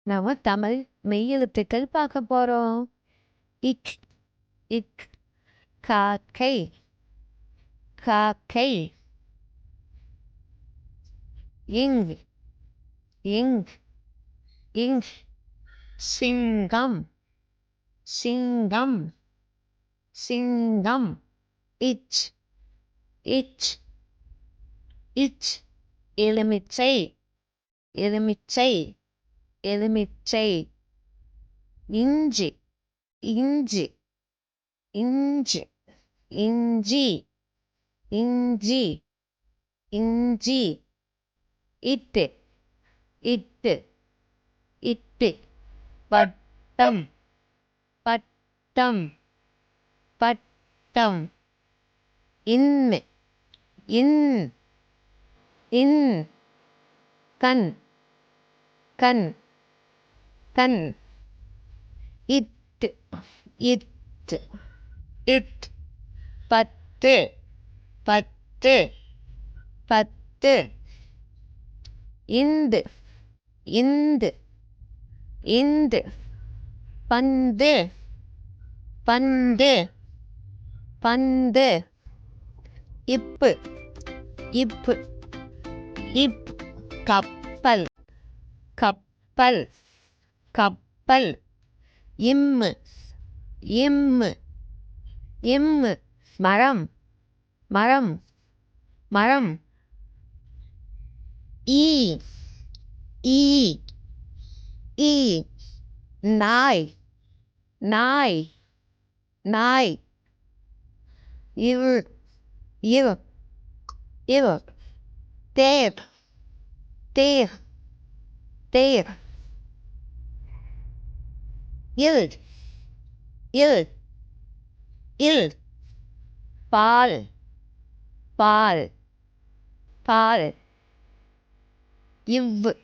நாம தமிழ் மெய்யெழுத்துக்கள் பார்க்க போறோம். இக் இக் காக்கை காக்கை. இங் இங் இங் சிங்கம் சிங்கம் சிங்கம். இச் இச் இச் எலுமிச்சை எலுமிச்சை எலுமிச்சை. இஞ்சி இஞ்சி இஞ்சி இஞ்சி இஞ்சி இஞ்சி. இட்டு இட்டு இட்டு பட்டம் பட்டம் பட்டம். இன்னு இன் இன் கண் கண் கண். இட்டு இட்டு இட் பத்து பத்து பத்து. இந்து இந்து இந்து பந்து பந்து பந்து. இப்பு இப்பு இப் கப்பல் கப்பல் கப்பல். இம்மு இம்மு இம்மு மரம் மரம் மரம். ஈ ஈ ஈ நாய் நாய் நாய். இவ் இவ் இவ் தேர் தேர் தேர். இல் இல் இல் பால் பால் பால். இவ்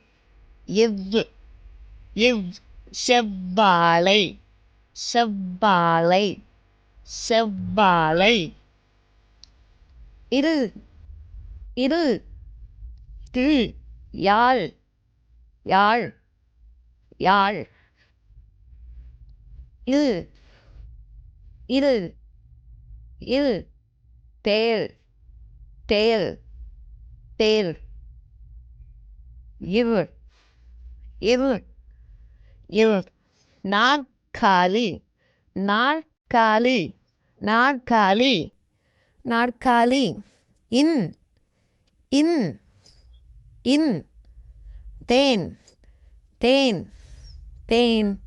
இவ் இவ் செவ்வாழை செவ்வாழை செவ்வாழை. இரு இரு தில் யாழ் யாழ் யாழ். இல் இல் இல் தேல் தேல் தேல். இவ் இவ் இவ் நாற்காலி நாற்காலி நாற்காலி நாற்காலி. இன் இன் இன் தேன் தேன் தேன்.